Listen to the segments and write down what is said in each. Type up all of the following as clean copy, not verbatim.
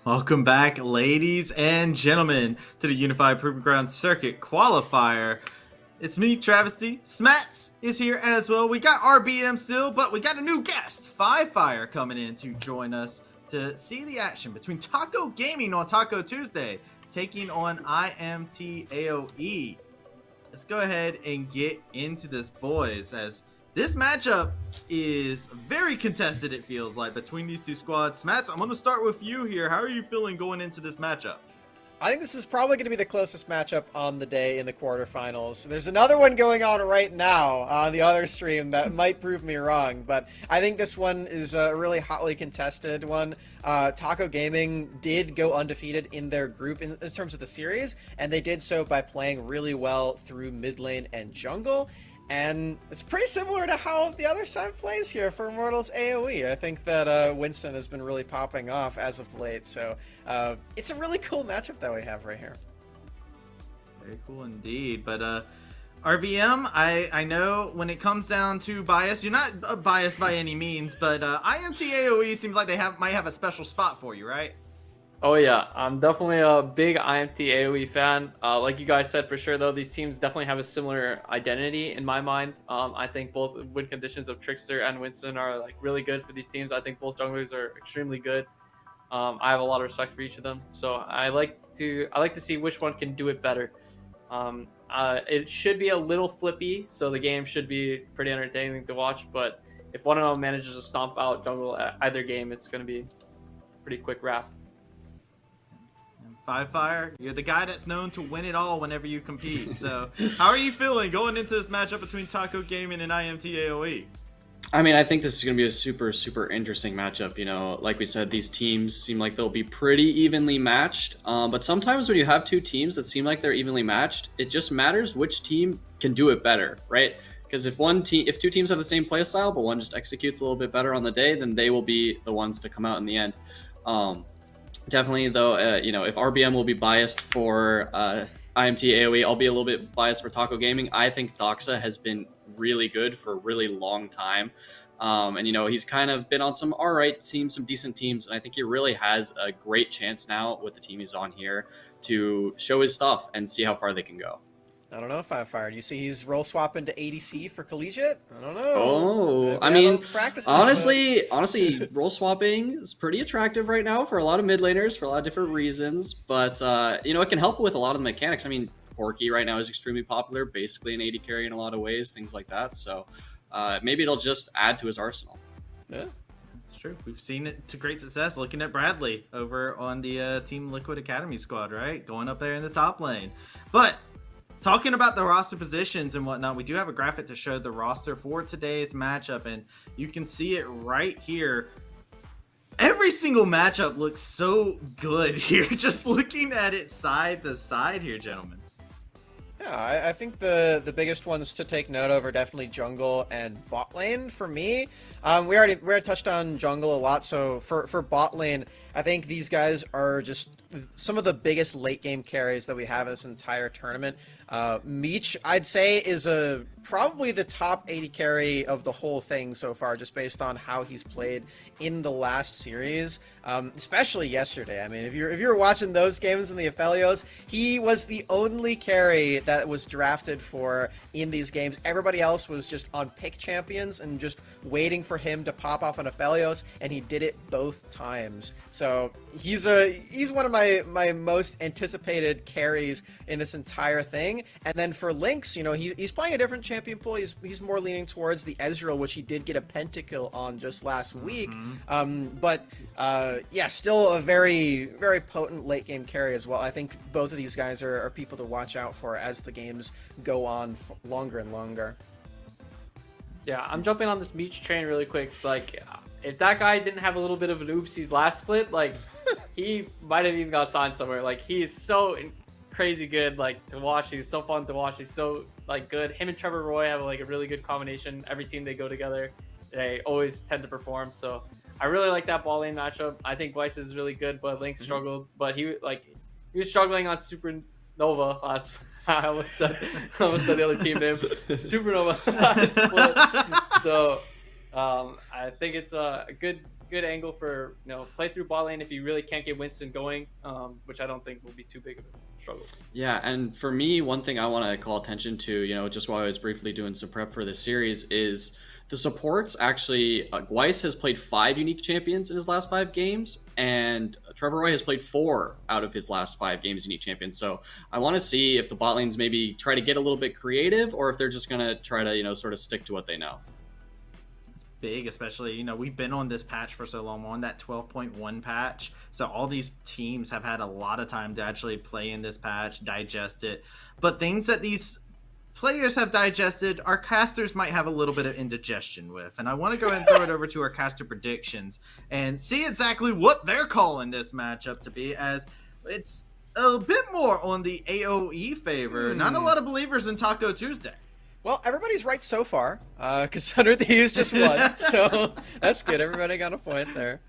Welcome back, ladies and gentlemen, to the Unified Proving Ground Circuit Qualifier. It's me, Travesty. Smats is here as well. We got RBM still, but we got a new guest, Fire, coming in to join us to see the action between Taco Gaming on Taco Tuesday, taking on IMT AOE. Let's go ahead and get into this, boys, as this matchup is very contested, it feels like, between these two squads. Matt, I'm going to start with you here. How are you feeling going into this matchup? I think this is probably going to be the closest matchup on the day in the quarterfinals. There's another one going on right now on the other stream that might prove me wrong, but I think this one is a really hotly contested one. Taco Gaming did go undefeated in their group in terms of the series, and they did so by playing really well through mid lane and jungle. And it's pretty similar to how the other side plays here for Immortals AOE. I think that Winston has been really popping off as of late, so it's a really cool matchup that we have right here. Very cool indeed. But RBM, I know when it comes down to bias, you're not biased by any means, but IMT AOE seems like they might have a special spot for you, right? Oh yeah, I'm definitely a big IMT AOE fan. Like you guys said, for sure though, these teams definitely have a similar identity in my mind. I think both win conditions of Trickster and Winston are like really good for these teams. I think both junglers are extremely good. I have a lot of respect for each of them, so I like to see which one can do it better. It should be a little flippy, so the game should be pretty entertaining to watch. But if one of them manages to stomp out jungle at either game, it's going to be a pretty quick wrap. Fire, you're the guy that's known to win it all whenever you compete. So how are you feeling going into this matchup between Taco Gaming and IMT AOE? I mean, I think this is going to be a super interesting matchup. You know, like we said, these teams seem like they'll be pretty evenly matched. But sometimes when you have two teams that seem like they're evenly matched, it just matters which team can do it better, right? Because if two teams have the same play style, but one just executes a little bit better on the day, then they will be the ones to come out in the end. Definitely, though, you know, if RBM will be biased for IMT AOE, I'll be a little bit biased for Taco Gaming. I think Doxa has been really good for a really long time. And, you know, he's kind of been on some all right teams, some decent teams. And I think he really has a great chance now with the team he's on here to show his stuff and see how far they can go. I don't know, Fire. Do you see he's role swapping to ADC for Collegiate? I don't know. Oh, I mean, honestly, role swapping is pretty attractive right now for a lot of mid laners for a lot of different reasons. But, you know, it can help with a lot of the mechanics. I mean, Porky right now is extremely popular, basically an AD carry in a lot of ways, things like that. So maybe it'll just add to his arsenal. Yeah. True. We've seen it to great success looking at Bradley over on the Team Liquid Academy squad, right? Going up there in the top lane. But talking about the roster positions and whatnot, we do have a graphic to show the roster for today's matchup, and you can see it right here. Every single matchup looks so good here, just looking at it side to side here, gentlemen. Yeah, I think the biggest ones to take note of are definitely jungle and bot lane for me. We already touched on jungle a lot, so for bot lane, I think these guys are just some of the biggest late game carries that we have in this entire tournament. Meech, I'd say, is probably the top 80 carry of the whole thing so far, just based on how he's played in the last series, especially yesterday. I mean, if you're watching those games in the Aphelios, he was the only carry that was drafted for in these games. Everybody else was just on pick champions and just waiting for him to pop off on Aphelios, and he did it both times. So he's one of my most anticipated carries in this entire thing. And then for Lynx, you know, he's playing a different champion pool. He's more leaning towards the Ezreal, which he did get a pentakill on just last week. But yeah, still a very potent late game carry as well. I think both of these guys are people to watch out for as the games go on longer and longer. Yeah, I'm jumping on this Meech train really quick. Like, if that guy didn't have a little bit of an oopsies last split, like, he might have even got signed somewhere. Like, he is so crazy good, like, to watch. He's so fun to watch. He's so, like, good. Him and Trevor Roy have, like, a really good combination. Every team they go together, they always tend to perform. So I really like that ball lane matchup. I think Weiss is really good, but Lynx struggled. But he was struggling on Supernova last. I almost said the other team name. Supernova last split. So I think it's a good good angle for play through bot lane if you really can't get Winston going, which I don't think will be too big of a struggle. Yeah, and for me, one thing I want to call attention to, just while I was briefly doing some prep for this series, is the supports. Actually, Gweiss has played 5 unique champions in his last 5 games, and Trevor Roy has played 4 out of his last 5 games unique champions. So I want to see if the bot lanes maybe try to get a little bit creative, or if they're just going to try to, sort of stick to what they know. Big, especially, we've been on this patch for so long, on that 12.1 patch, so all these teams have had a lot of time to actually play in this patch, digest it, but things that these players have digested, our casters might have a little bit of indigestion with, and I want to go ahead and throw it over to our caster predictions and see exactly what they're calling this matchup to be, as it's a bit more on the AOE favor. Not a lot of believers in Taco Tuesday. Well, everybody's right so far, because Under Thieves just won, so that's good. Everybody got a point there.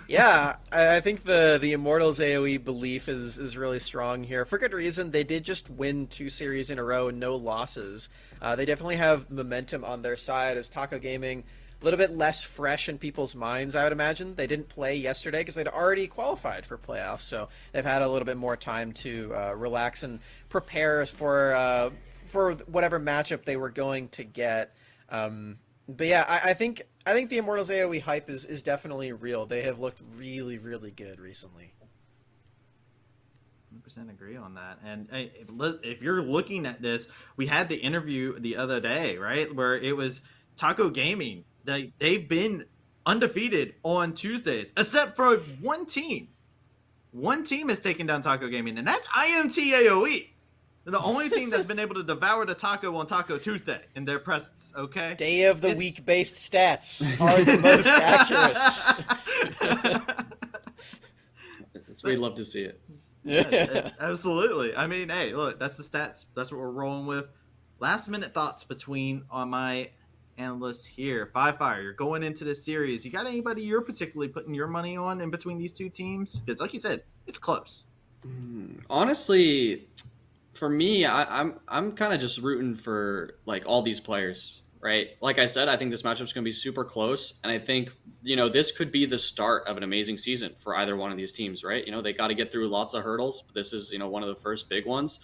Yeah, I think the Immortals AOE belief is really strong here. For good reason. They did just win 2 series in a row, no losses. They definitely have momentum on their side, as Taco Gaming a little bit less fresh in people's minds, I would imagine. They didn't play yesterday because they'd already qualified for playoffs, so they've had a little bit more time to relax and prepare for whatever matchup they were going to get. But yeah, I think the Immortals AOE hype is definitely real. They have looked really, really good recently. 100% agree on that. And if you're looking at this, we had the interview the other day, right, where it was Taco Gaming. They've been undefeated on Tuesdays, except for one team. One team has taken down Taco Gaming, and that's IMT AOE. They're the only team that's been able to devour the taco on Taco Tuesday in their presence, okay? Day of the week-based stats are the most accurate. We'd love to see it. Yeah, absolutely. I mean, hey, look, that's the stats. That's what we're rolling with. Last-minute thoughts between my analysts here. Fire, you're going into this series. You got anybody you're particularly putting your money on in between these two teams? Because like you said, it's close. Honestly, for me, I'm kind of just rooting for like all these players, right? Like I said, I think this matchup's going to be super close, and I think this could be the start of an amazing season for either one of these teams, right? They got to get through lots of hurdles, but this is one of the first big ones.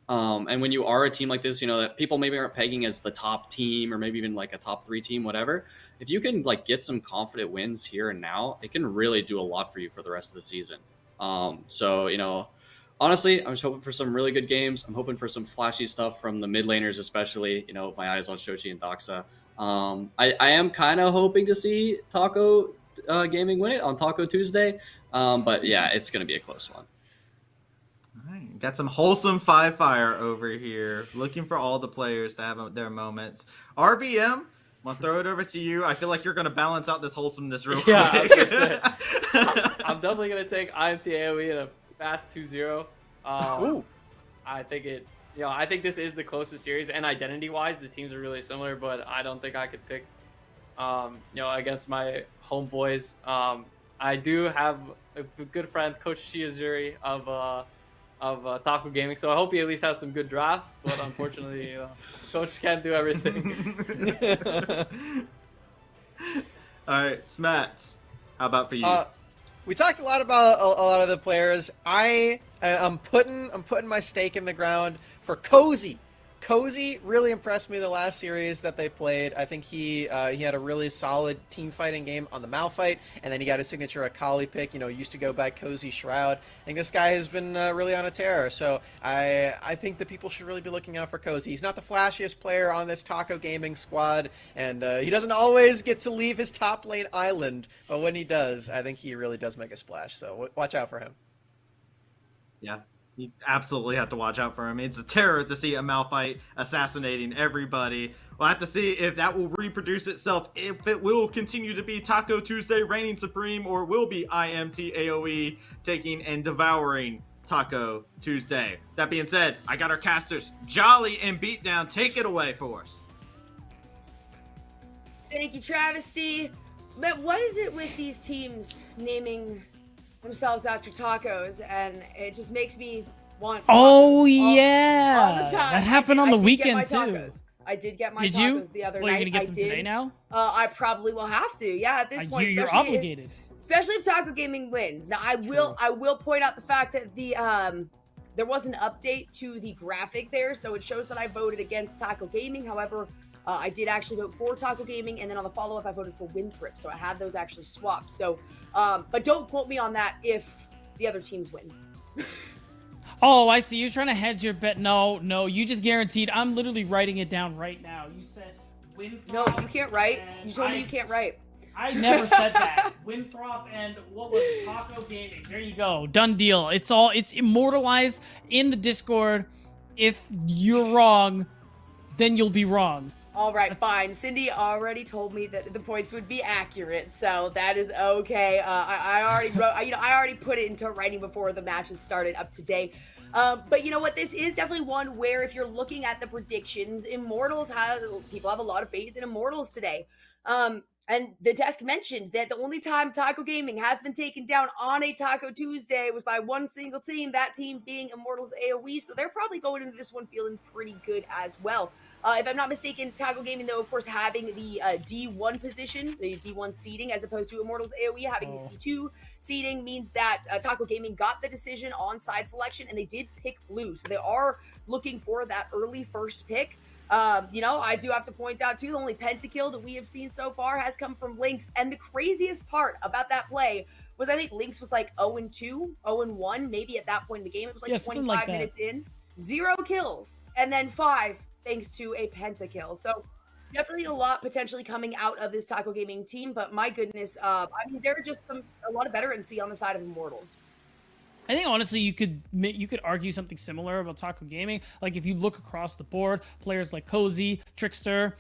And when you are a team like this, that people maybe aren't pegging as the top team or maybe even like a top 3 team, whatever, if you can like get some confident wins here and now, it can really do a lot for you for the rest of the season. So honestly, I'm just hoping for some really good games. I'm hoping for some flashy stuff from the mid laners, especially. My eyes on Shochi and Doxa. I am kind of hoping to see Taco Gaming win it on Taco Tuesday. But yeah, it's going to be a close one. All right, got some wholesome fire over here. Looking for all the players to have their moments. RBM, I'm going to throw it over to you. I feel like you're going to balance out this wholesomeness real quick. Yeah, I was gonna say, I'm definitely going to take IMT AOE in a fast 2-0. I think I think this is the closest series, and identity-wise, the teams are really similar, but I don't think I could pick, against my homeboys. I do have a good friend, Coach Shiazuri of Taco Gaming, so I hope he at least has some good drafts, but unfortunately, Coach can't do everything. All right, Smats, how about for you? We talked a lot about a lot of the players. I'm putting my stake in the ground for Cozy. Cozy really impressed me the last series that they played. I think he had a really solid team fighting game on the Malphite, and then he got his signature Akali pick. Used to go by Cozy Shroud. I think this guy has been really on a tear. So I think that people should really be looking out for Cozy. He's not the flashiest player on this Taco Gaming squad, and he doesn't always get to leave his top lane island. But when he does, I think he really does make a splash. So watch out for him. Yeah. You absolutely have to watch out for him. It's a terror to see a Malphite assassinating everybody. We'll have to see if that will reproduce itself, if it will continue to be Taco Tuesday reigning supreme, or will be IMT AOE taking and devouring Taco Tuesday. That being said, I got our casters, Jolly and Beatdown. Take it away for us. Thank you, Travesty. But what is it with these teams naming themselves after tacos, and it just makes me want tacos all the time. That happened on the weekend too. I did get my tacos the other Well, night. You're gonna get them today now? I probably will have to. Yeah, at this point, You're especially obligated. especially if Taco Gaming wins. Now, I will point out the fact that there was an update to the graphic there, so it shows that I voted against Taco Gaming. However, I did actually vote for Taco Gaming, and then on the follow-up, I voted for Winthrop, so I had those actually swapped. So, but don't quote me on that if the other teams win. Oh, I see. You're trying to hedge your bet. No, you just guaranteed. I'm literally writing it down right now. You said Winthrop. No, you can't write. You told me you can't write. I never said that. Winthrop and what was it? Taco Gaming. There you go. Done deal. It's immortalized in the Discord. If you're wrong, then you'll be wrong. All right, fine. Cindy already told me that the points would be accurate, so that is okay. I already wrote, I already put it into writing before the matches started up today. But you know what? This is definitely one where if you're looking at the predictions, people have a lot of faith in Immortals today. And the desk mentioned that the only time Taco Gaming has been taken down on a Taco Tuesday was by one single team, that team being Immortals AOE, so they're probably going into this one feeling pretty good as well. If I'm not mistaken, Taco Gaming, though, of course, having the D1 position, the D1 seeding, as opposed to Immortals AOE having the C2 seeding, means that Taco Gaming got the decision on side selection, and they did pick blue, so they are looking for that early first pick. I do have to point out too, the only pentakill that we have seen so far has come from Lynx, and the craziest part about that play was I think Lynx was like 0-2, 0-1, maybe at that point in the game. It was like 25 minutes in, 0 kills, and then 5 thanks to a pentakill. So definitely a lot potentially coming out of this Taco Gaming team, but my goodness, there are just a lot of veterancy on the side of Immortals. I think honestly, you could argue something similar about Taco Gaming. Like if you look across the board, players like Cozy, Trickster,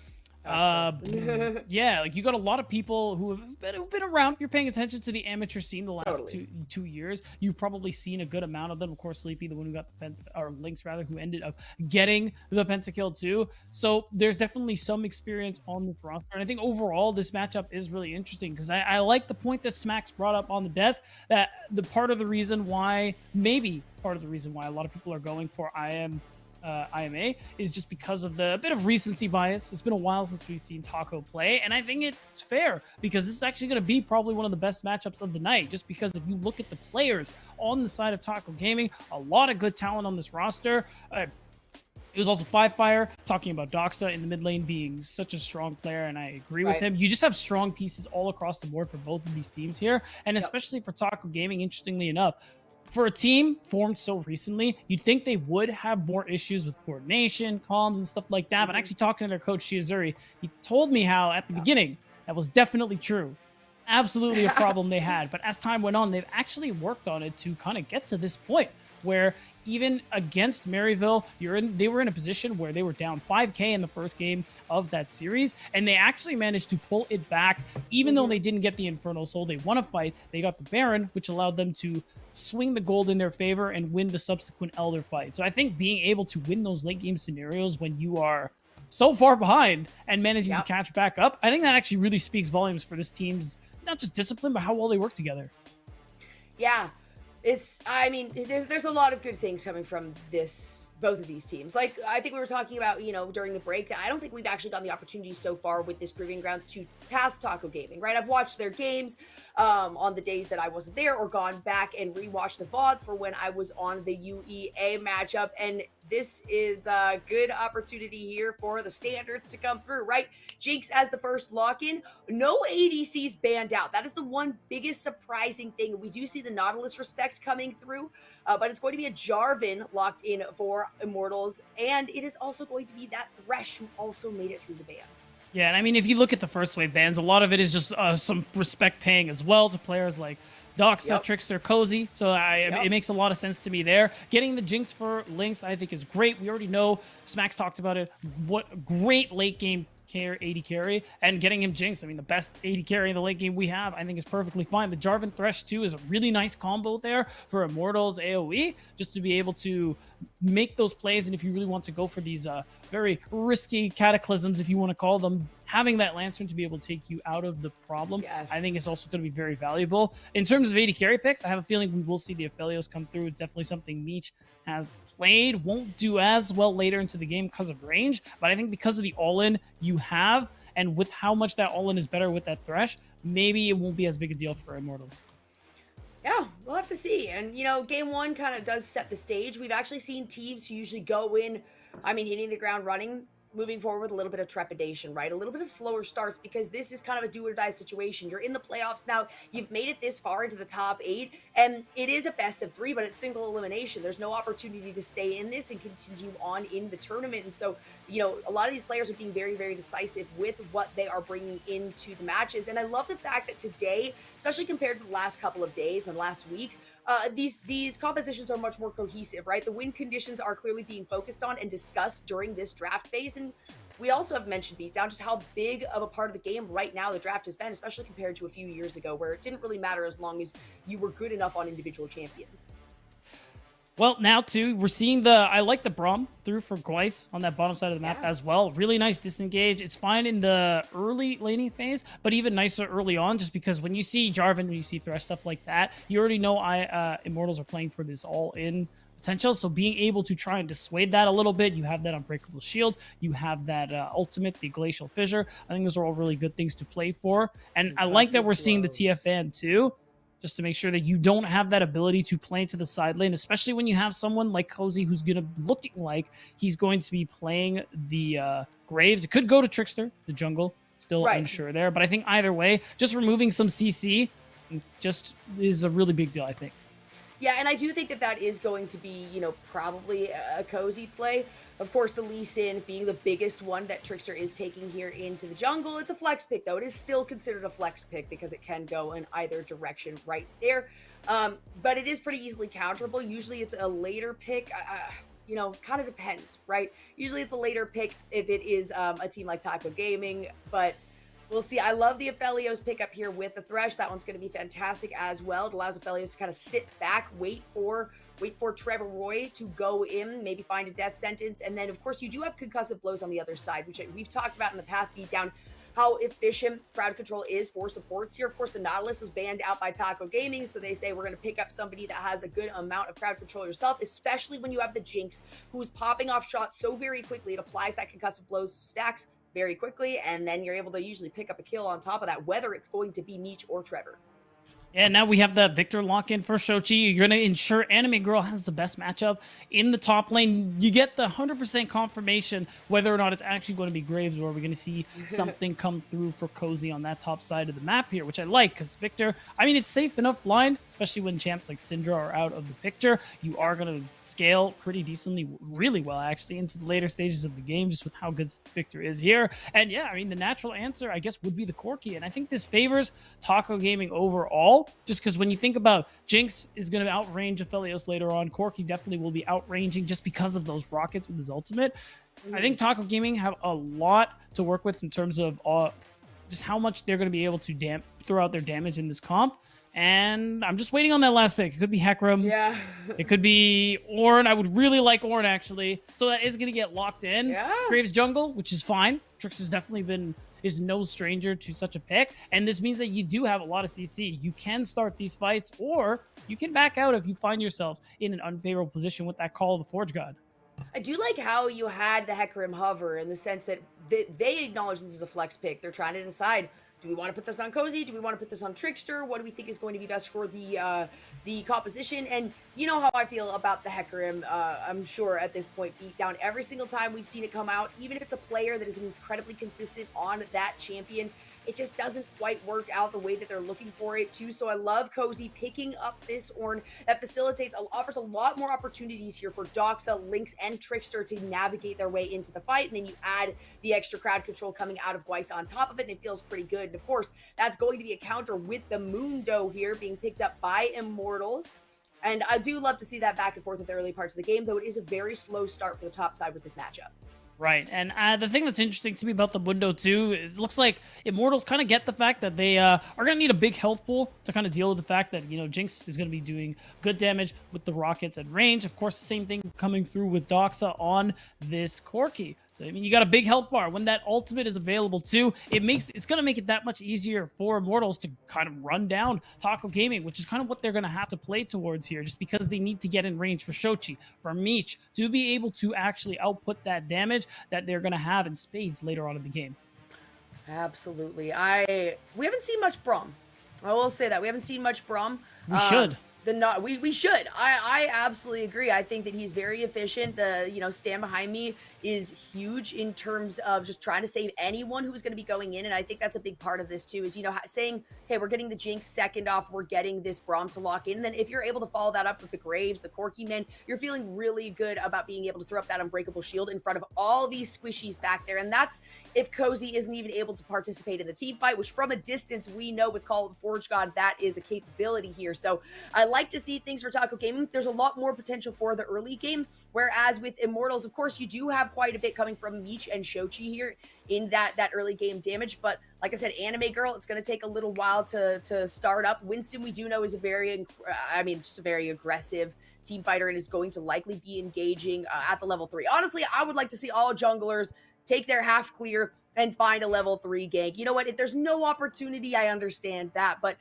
yeah, like you got a lot of people who've been around. If you're paying attention to the amateur scene the last two years, you've probably seen a good amount of them. Of course, Sleepy, the one who got the Lynx rather, who ended up getting the pentakill too. So there's definitely some experience on the roster, and I think overall this matchup is really interesting because I like the point that Smacks brought up on the desk, that part of the reason why a lot of people are going for IMA is just because of the bit of recency bias. It's been a while since we've seen Taco play, and I think it's fair because this is actually going to be probably one of the best matchups of the night, just because if you look at the players on the side of Taco Gaming, a lot of good talent on this roster. It was also Qualifier talking about Doxa in the mid lane being such a strong player, and I agree with him. You just have strong pieces all across the board for both of these teams here, and especially for Taco Gaming, interestingly enough. For a team formed so recently, you'd think they would have more issues with coordination, comms, and stuff like that. But actually talking to their coach, Shiazuri, he told me how at the beginning that was definitely true. Absolutely a problem they had. But as time went on, they've actually worked on it to kind of get to this point where even against Maryville, they were in a position where they were down 5K in the first game of that series, and they actually managed to pull it back. Even though they didn't get the Infernal Soul, they won a fight. They got the Baron, which allowed them to swing the gold in their favor and win the subsequent Elder fight. So I think being able to win those late game scenarios when you are so far behind and managing to catch back up, I think that actually really speaks volumes for this team's not just discipline, but how well they work together. Yeah. There's a lot of good things coming from both of these teams. Like, I think we were talking about, during the break, I don't think we've actually gotten the opportunity so far with this Proving Grounds to pass Taco Gaming, right? I've watched their games on the days that I wasn't there, or gone back and rewatched the VODs for when I was on the UEA matchup, and this is a good opportunity here for the standards to come through, right? Jinx as the first lock-in. No ADCs banned out. That is the one biggest surprising thing. We do see the Nautilus respect coming through, but it's going to be a Jarvan locked in for Immortals, and it is also going to be that Thresh who also made it through the bans. Yeah, and I mean, if you look at the first wave bans, a lot of it is just some respect paying as well to players like Doxa, Trickster, Cozy. So it makes a lot of sense to me there. Getting the Jinx for Lynx, I think, is great. We already know, Smacks talked about it, what great late game AD carry, and getting him Jinx, I mean, the best AD carry in the late game we have, I think is perfectly fine. The Jarvan Thresh too is a really nice combo there for Immortals AOE, just to be able to make those plays. And if you really want to go for these very risky cataclysms, if you want to call them, having that Lantern to be able to take you out of the problem, I think is also going to be very valuable. In terms of AD carry picks, I have a feeling we will see the Aphelios come through. It's definitely something Meech has played. Won't do as well later into the game because of range, but I think because of the all-in you have, and with how much that all-in is better with that Thresh, maybe it won't be as big a deal for Immortals. Yeah, we'll have to see. And, game one kind of does set the stage. We've actually seen teams who usually go in, hitting the ground running, moving forward with a little bit of trepidation, right? A little bit of slower starts because this is kind of a do or die situation. You're in the playoffs now. You've made it this far into the top 8, and it is a best of 3, but it's single elimination. There's no opportunity to stay in this and continue on in the tournament. And so, a lot of these players are being very, very decisive with what they are bringing into the matches. And I love the fact that today, especially compared to the last couple of days and last week, these compositions are much more cohesive, right? The win conditions are clearly being focused on and discussed during this draft phase. And we also have mentioned Beatdown just how big of a part of the game right now the draft has been, especially compared to a few years ago where it didn't really matter as long as you were good enough on individual champions. Well, now too, we're seeing I like the Braum through for Gweiss on that bottom side of the map as well. Really nice disengage. It's fine in the early laning phase, but even nicer early on, just because when you see Jarvan, when you see Thresh, stuff like that, you already know Immortals are playing for this all-in potential. So being able to try and dissuade that a little bit, you have that Unbreakable Shield, you have that ultimate, the Glacial Fissure. I think those are all really good things to play for. And I like that we're seeing the TFN too, just to make sure that you don't have that ability to play into the side lane, especially when you have someone like Cozy who's going to looking like he's going to be playing the Graves. It could go to Trickster, the jungle, still unsure there. But I think either way, just removing some CC just is a really big deal, I think. Yeah, and I do think that is going to be, probably a Cozy play. Of course, the Lee Sin being the biggest one that Trickster is taking here into the jungle. It's a flex pick, though. It is still considered a flex pick because it can go in either direction right there. But it is pretty easily counterable. Usually it's a later pick. Kind of depends, right? Usually it's a later pick if it is a team like Taco Gaming, but we'll see. I love the Aphelios pickup here with the Thresh. That one's going to be fantastic as well. It allows Aphelios to kind of sit back, wait for Trevor Roy to go in, maybe find a death sentence. And then, of course, you do have concussive blows on the other side, which we've talked about in the past, Beatdown, how efficient crowd control is for supports here. Of course, the Nautilus was banned out by Taco Gaming, so they say we're going to pick up somebody that has a good amount of crowd control yourself, especially when you have the Jinx, who's popping off shots so very quickly. It applies that concussive blows stacks very quickly, and then you're able to usually pick up a kill on top of that, whether it's going to be Meech or Trevor. And now we have the Victor lock-in for Shochi. You're going to ensure Anime Girl has the best matchup in the top lane. You get the 100% confirmation whether or not it's actually going to be Graves, or we're going to see something come through for Cozy on that top side of the map here, which I like, because Victor, it's safe enough blind, especially when champs like Syndra are out of the picture. You are going to scale pretty decently, really well, actually, into the later stages of the game, just with how good Victor is here. And yeah, the natural answer, I guess, would be the Corki. And I think this favors Taco Gaming overall, just because when you think about Jinx is going to outrange Aphelios later on, Corki definitely will be outranging just because of those rockets with his ultimate. I think Taco Gaming have a lot to work with in terms of just how much they're going to be able to throw out their damage in this comp. And I'm just waiting on that last pick. It could be Hecarim. Yeah. It could be Ornn. I would really like Ornn, actually. So that is going to get locked in. Yeah. Graves jungle, which is fine. Trickster's definitely is no stranger to such a pick. And this means that you do have a lot of CC. You can start these fights, or you can back out if you find yourself in an unfavorable position with that Call of the Forge God. I do like how you had the Hecarim hover in the sense that they acknowledge this is a flex pick. They're trying to decide, do we want to put this on Cozy? Do we want to put this on Trickster? What do we think is going to be best for the composition? And you know how I feel about the Hecarim, I'm sure at this point, Beatdown. Every single time we've seen it come out, even if it's a player that is incredibly consistent on that champion, it just doesn't quite work out the way that they're looking for it to. So I love Cozy picking up this Ornn that offers a lot more opportunities here for Doxa, Lynx, and Trickster to navigate their way into the fight. And then you add the extra crowd control coming out of Gweiss on top of it, and it feels pretty good. And of course, that's going to be a counter with the Mundo here being picked up by Immortals. And I do love to see that back and forth at the early parts of the game, though it is a very slow start for the top side with this matchup. Right, and the thing that's interesting to me about the Mundo too, it looks like Immortals kind of get the fact that they are going to need a big health pool to kind of deal with the fact that, Jinx is going to be doing good damage with the rockets at range. Of course, the same thing coming through with Doxa on this Corki. So, you got a big health bar. When that ultimate is available too, it's going to make it that much easier for Immortals to kind of run down Taco Gaming, which is kind of what they're going to have to play towards here, just because they need to get in range for Shochi, for Meech, to be able to actually output that damage that they're going to have in spades later on in the game. Absolutely. We haven't seen much Braum. I will say that we haven't seen much Braum. We should. We should. I absolutely agree. I think that he's very efficient. The stand behind me is huge in terms of just trying to save anyone who's going to be going in, and I think that's a big part of this too. Is saying, hey, we're getting the Jinx. Second off, we're getting this Braum to lock in. And then if you're able to follow that up with the Graves, the Corky Men, you're feeling really good about being able to throw up that unbreakable shield in front of all these squishies back there. And that's if Cozy isn't even able to participate in the team fight, which from a distance we know with Call of the Forge God that is a capability here. So I like to see things for Taco Gaming. There's a lot more potential for the early game, whereas with Immortals, of course, you do have quite a bit coming from Meech and Shochi here in that early game damage. But like I said, Anime Girl, it's going to take a little while to start up. Winston, we do know, is a very aggressive team fighter and is going to likely be engaging at the level 3. Honestly, I would like to see all junglers take their half clear and find a level 3 gank. You know what? If there's no opportunity, I understand that. But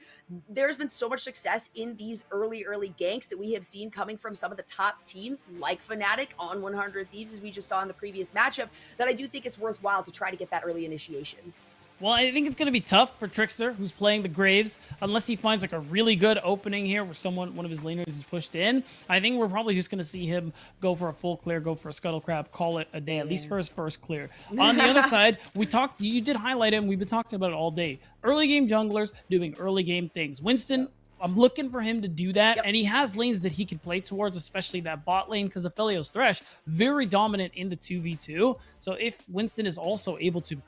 there's been so much success in these early ganks that we have seen coming from some of the top teams like Fnatic on 100 Thieves, as we just saw in the previous matchup, that I do think it's worthwhile to try to get that early initiation. Well, I think it's going to be tough for Trickster, who's playing the Graves, unless he finds like a really good opening here where one of his laners is pushed in. I think we're probably just going to see him go for a full clear, go for a scuttle crab, call it a day, at least for his first clear. On the other side, you did highlight him. We've been talking about it all day. Early game junglers doing early game things. Winston, I'm looking for him to do that, and he has lanes that he can play towards, especially that bot lane, because Aphelios Thresh, very dominant in the 2v2. So if Winston is also able to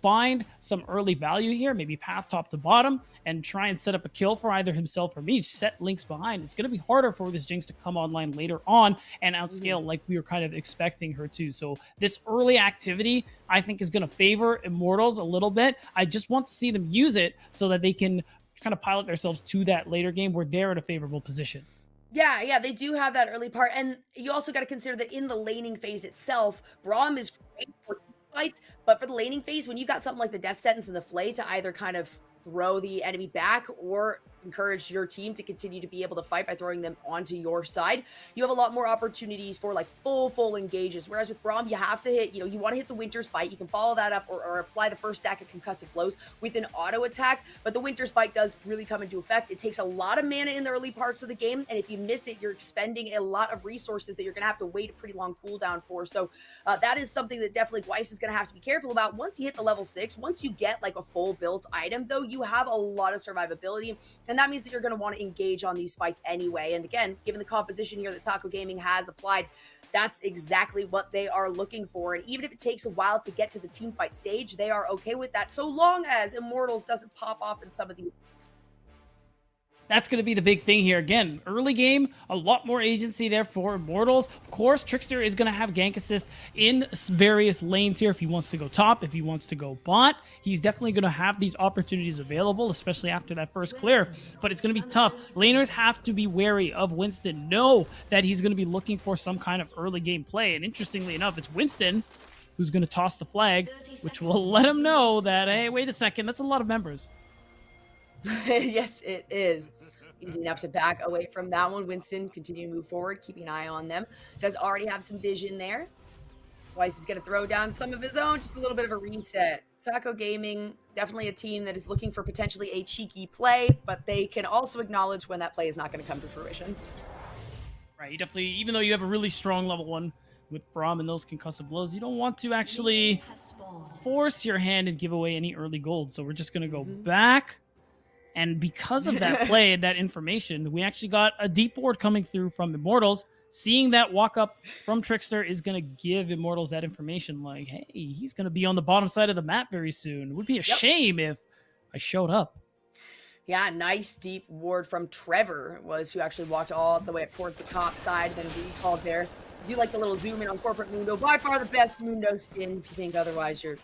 find some early value here, maybe path top to bottom, and try and set up a kill for either himself or me, set links behind, it's going to be harder for this Jinx to come online later on and outscale like we were kind of expecting her to. So this early activity, I think, is going to favor Immortals a little bit. I just want to see them use it so that they can kind of pilot themselves to that later game where they're in a favorable position. Yeah, they do have that early part. And you also got to consider that in the laning phase itself, Braum is great for fights, but for the laning phase, when you've got something like the Death Sentence and the Flay to either kind of throw the enemy back or encourage your team to continue to be able to fight by throwing them onto your side, you have a lot more opportunities for like full engages. Whereas with Braum, you have to hit, you want to hit the Winter's Bite. You can follow that up or apply the first stack of concussive blows with an auto attack, but the Winter's Bite does really come into effect. It takes a lot of mana in the early parts of the game, and if you miss it, you're expending a lot of resources that you're going to have to wait a pretty long cooldown for. So that is something that definitely Weiss is going to have to be careful about. Once you hit the level 6, once you get like a full built item, though, you have a lot of survivability, and that means that you're going to want to engage on these fights anyway. And again, given the composition here that Taco Gaming has applied, that's exactly what they are looking for. And even if it takes a while to get to the team fight stage, they are okay with that, so long as Immortals doesn't pop off in some of these. That's going to be the big thing here. Again, early game, a lot more agency there for Immortals. Of course, Trickster is going to have gank assist in various lanes here if he wants to go top, if he wants to go bot. He's definitely going to have these opportunities available, especially after that first clear, but it's going to be tough. Laners have to be wary of Winston, know that he's going to be looking for some kind of early game play, and interestingly enough, it's Winston who's going to toss the flag, which will let him know that, hey, wait a second, that's a lot of members. Yes, it is. Easy enough to back away from that one. Winston continue to move forward, keeping an eye on them. Does already have some vision there. Weiss is going to throw down some of his own, just a little bit of a reset. Taco Gaming, definitely a team that is looking for potentially a cheeky play, but they can also acknowledge when that play is not going to come to fruition. Right, you definitely, even though you have a really strong level 1 with Braum and those concussive blows, you don't want to actually force your hand and give away any early gold. So we're just going to go back. And because of that play and that information, we actually got a deep ward coming through from Immortals. Seeing that walk up from Trickster is going to give Immortals that information like, hey, he's going to be on the bottom side of the map very soon. It would be a shame if I showed up. Yeah, nice deep ward from Trevor was who actually walked all the way up towards the top side, then recalled there. You like the little zoom in on Corporate Mundo. By far the best Mundo skin. If you think otherwise, you're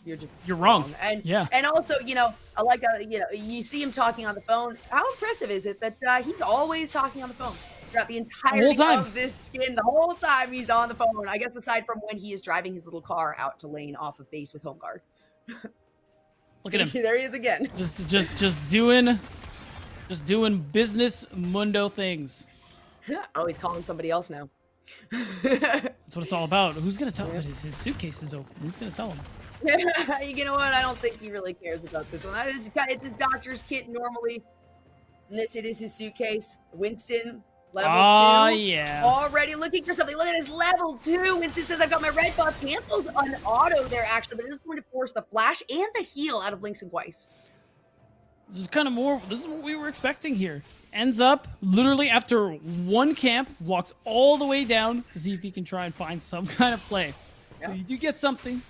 wrong. And yeah. And also, I like you see him talking on the phone. How impressive is it that he's always talking on the phone throughout the entirety of this skin? The whole time he's on the phone. I guess aside from when he is driving his little car out to lane off of base with home guard. Look at him. See, there he is again. Just doing business Mundo things. Oh, he's calling somebody else now. That's what it's all about. Who's gonna tell him? His suitcase is open. Who's gonna tell him? You know what? I don't think he really cares about this one. It's his doctor's kit normally. And it is his suitcase. Winston, level 2. Oh, yeah. Already looking for something. Look at his level 2. Winston says, I've got my red buff canceled on auto there, actually, but it is going to force the flash and the heal out of Lynx and Weiss. This is kind of more. This is what we were expecting here. Ends up literally after one camp, walks all the way down to see if he can try and find some kind of play. So you do get something.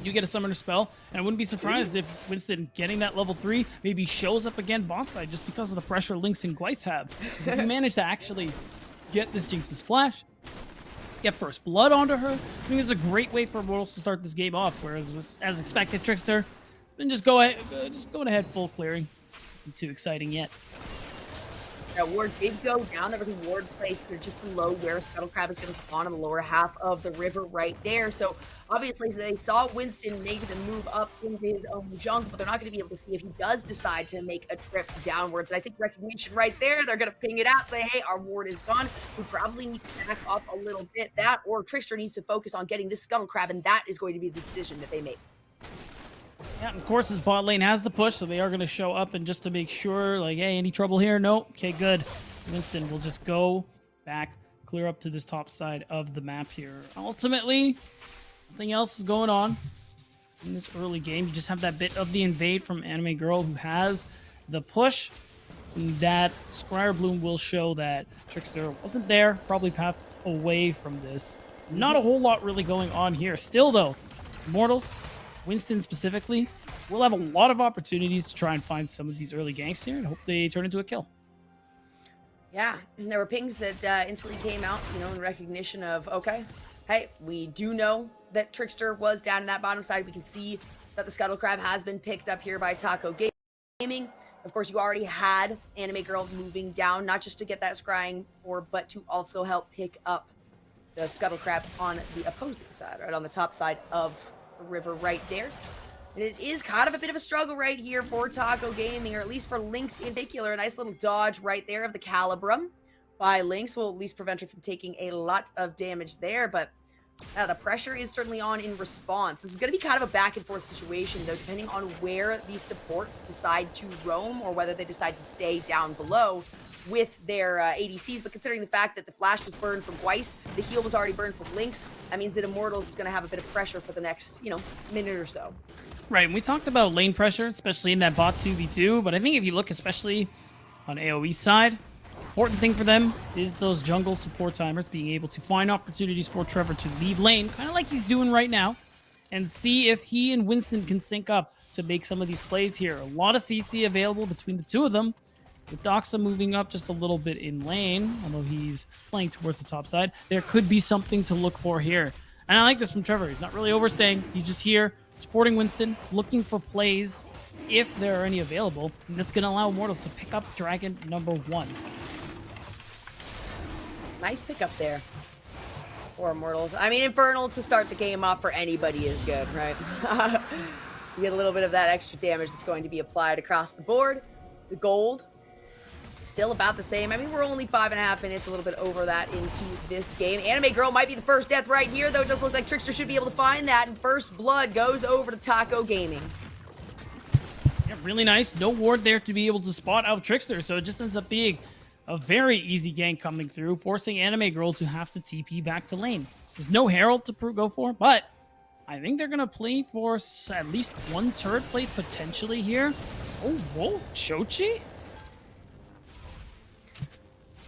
You get a summoner spell, and I wouldn't be surprised if Winston getting that level 3 maybe shows up again bot side just because of the pressure Lynx and Gweiss have. If you manage to actually get this Jinx's flash, get first blood onto her, I think it's a great way for Immortals to start this game off. Whereas, as expected, Trickster, then just go ahead full clearing. Not too exciting yet. That ward did go down. There was a ward placed here just below where Scuttlecrab is going to spawn in the lower half of the river right there. So obviously they saw Winston make the move up into his own jungle, but they're not going to be able to see if he does decide to make a trip downwards. And I think recognition right there, they're going to ping it out, say, hey, our ward is gone. We probably need to back up a little bit. That or Trickster needs to focus on getting this Scuttlecrab, and that is going to be the decision that they make. Yeah, and of course his bot lane has the push, so they are going to show up and just to make sure, like, hey, any trouble here? No? Okay, good. Winston will just go back, clear up to this top side of the map here. Ultimately, nothing else is going on in this early game. You just have that bit of the invade from Anime Girl who has the push. That Scryer Bloom will show that Trickster wasn't there, probably pathed away from this. Not a whole lot really going on here. Still, though, Immortals, Winston specifically, will have a lot of opportunities to try and find some of these early ganks here and hope they turn into a kill. Yeah, and there were pings that instantly came out, in recognition of, okay, hey, we do know that Trickster was down in that bottom side. We can see that the Scuttlecrab has been picked up here by Taco Gaming. Of course, you already had Anime Girl moving down, not just to get that scrying orb, but to also help pick up the Scuttlecrab on the opposing side, right on the top side of the river right there. And it is kind of a bit of a struggle right here for Taco Gaming, or at least for Lynx in particular. A nice little dodge right there of the Calibrum by Lynx will at least prevent her from taking a lot of damage there, but the pressure is certainly on in response. This is going to be kind of a back and forth situation, though, depending on where these supports decide to roam or whether they decide to stay down below with their ADCs. But considering the fact that the flash was burned from Weiss, the heal was already burned from Lynx, that means that Immortals is going to have a bit of pressure for the next, minute or so. Right, and we talked about lane pressure, especially in that bot 2v2, but I think if you look especially on AoE's side, important thing for them is those jungle support timers being able to find opportunities for Trevor to leave lane, kind of like he's doing right now, and see if he and Winston can sync up to make some of these plays here. A lot of CC available between the two of them, with Doxa moving up just a little bit in lane, although he's playing towards the top side. There could be something to look for here. And I like this from Trevor. He's not really overstaying. He's just here, supporting Winston, looking for plays if there are any available. And that's going to allow Immortals to pick up Dragon number 1. Nice pickup there for Immortals. I mean, Infernal to start the game off for anybody is good, right? You get a little bit of that extra damage that's going to be applied across the board. The gold, still about the same. I mean, we're only 5.5 minutes, a little bit over that into this game. Anime Girl might be the first death right here, though. It does look like Trickster should be able to find that, and first blood goes over to Taco Gaming. Yeah, really nice. No ward there to be able to spot out Trickster, so it just ends up being a very easy gank coming through, forcing Anime Girl to have to TP back to lane. There's no Herald to go for, but I think they're going to play for at least one turret play potentially here. Oh, whoa, Chochi?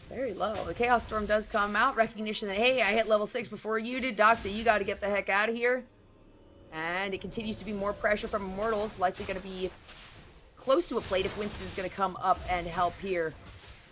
Very low. The Chaos Storm does come out. Recognition that, hey, I hit level 6 before you did. Doxa, you got to get the heck out of here. And it continues to be more pressure from Immortals. Likely going to be close to a plate if Winston is going to come up and help here.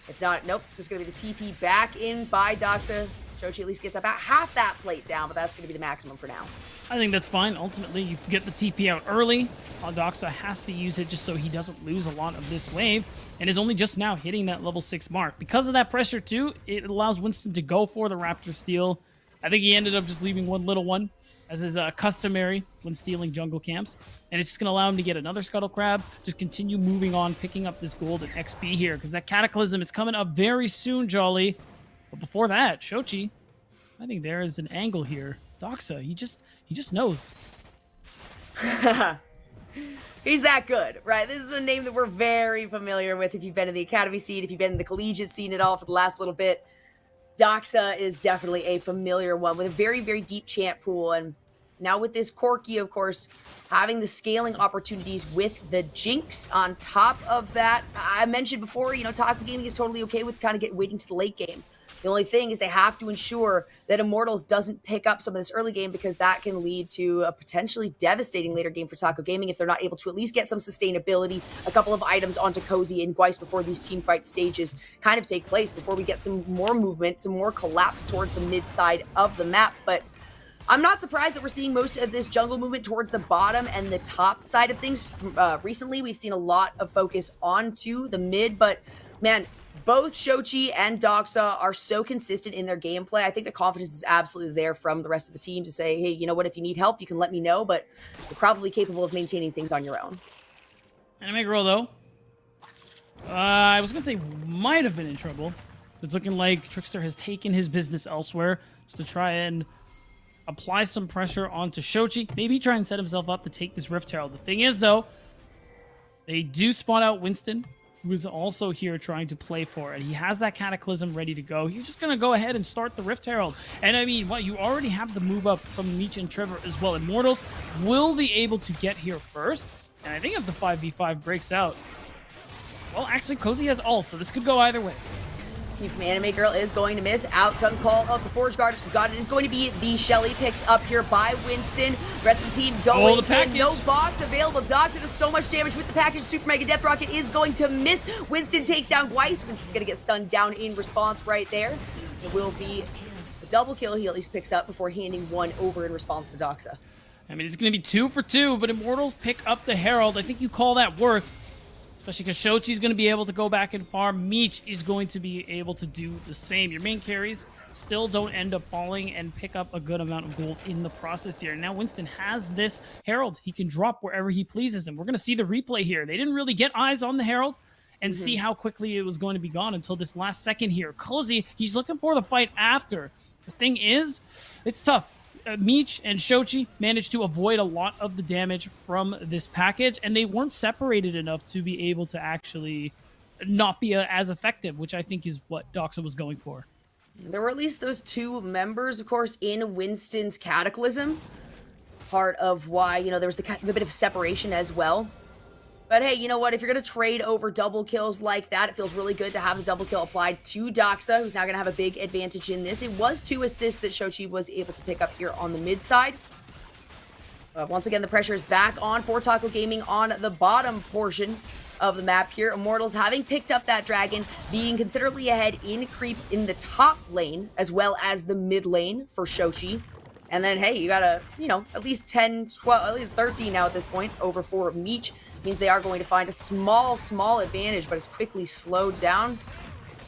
If not, nope, it's just going to be the TP back in by Doxa. Chochi at least gets about half that plate down, but that's going to be the maximum for now. I think that's fine. Ultimately, you get the TP out early. Doxa has to use it just so he doesn't lose a lot of this wave, and is only just now hitting that level 6 mark. Because of that pressure, too, it allows Winston to go for the Raptor steal. I think he ended up just leaving one little one, as is customary when stealing jungle camps. And it's just going to allow him to get another Scuttlecrab, just continue moving on, picking up this gold and XP here, because that Cataclysm is coming up very soon, Jolly. But before that, Chochi I think there is an angle here. Doxa, he just knows. He's that good, right? This is a name that we're very familiar with if you've been in the academy scene, if you've been in the collegiate scene at all for the last little bit. Doxa is definitely a familiar one with a very, very deep champ pool. And now with this Corki, of course, having the scaling opportunities with the Jinx on top of that. I mentioned before, Taco Gaming is totally okay with kind of waiting to the late game. The only thing is they have to ensure that Immortals doesn't pick up some of this early game because that can lead to a potentially devastating later game for Taco Gaming if they're not able to at least get some sustainability, a couple of items onto Cozy and Gweis before these team fight stages kind of take place, before we get some more movement, some more collapse towards the mid side of the map. But I'm not surprised that we're seeing most of this jungle movement towards the bottom and the top side of things. Recently, we've seen a lot of focus onto the mid, but man, both Shochi and Doxa are so consistent in their gameplay. I think the confidence is absolutely there from the rest of the team to say, hey, you know what, if you need help, you can let me know, but you're probably capable of maintaining things on your own. Anime Girl, though, I was going to say might have been in trouble. It's looking like Trickster has taken his business elsewhere just to try and apply some pressure onto Shochi. Maybe try and set himself up to take this Rift Herald. The thing is, though, they do spawn out Winston, who is also here trying to play for it. He has that Cataclysm ready to go. He's just going to go ahead and start the Rift Herald. And I mean, you already have the move up from Meech and Trevor as well. Immortals will be able to get here first. And I think if the 5v5 breaks out, well, actually, Cozy has ult, so this could go either way. If Anime Girl is going to miss, out comes call of the Forge Guard. God, it is going to be the Shelly picked up here by Winston. The rest of the team going in. No box available. Doxa does so much damage with the package. Super Mega Death Rocket is going to miss. Winston takes down Gweis. Winston's going to get stunned down in response right there. It will be a double kill he at least picks up before handing one over in response to Doxa. I mean, it's going to be 2 for 2, but Immortals pick up the Herald. I think you call that worth. Especially because Shochi's going to be able to go back and farm. Meech is going to be able to do the same. Your main carries still don't end up falling and pick up a good amount of gold in the process here. Now Winston has this Herald. He can drop wherever he pleases, and we're going to see the replay here. They didn't really get eyes on the Herald and see how quickly it was going to be gone until this last second here. Cozy, he's looking for the fight after. The thing is, it's tough. Meech and Shochi managed to avoid a lot of the damage from this package, and they weren't separated enough to be able to actually not be as effective, which I think is what Doxa was going for. There were at least those 2 members, of course, in Winston's Cataclysm. Part of why, there was the bit of separation as well. But hey, you know what? If you're going to trade over double kills like that, it feels really good to have the double kill applied to Doxa, who's now going to have a big advantage in this. It was 2 assists that Shochi was able to pick up here on the mid side. Once again, the pressure is back on for Taco Gaming on the bottom portion of the map here. Immortals having picked up that dragon, being considerably ahead in creep in the top lane, as well as the mid lane for Shochi. And then, hey, you got at least 10, 12, at least 13 now at this point, over for Meech. Means they are going to find a small advantage, but it's quickly slowed down.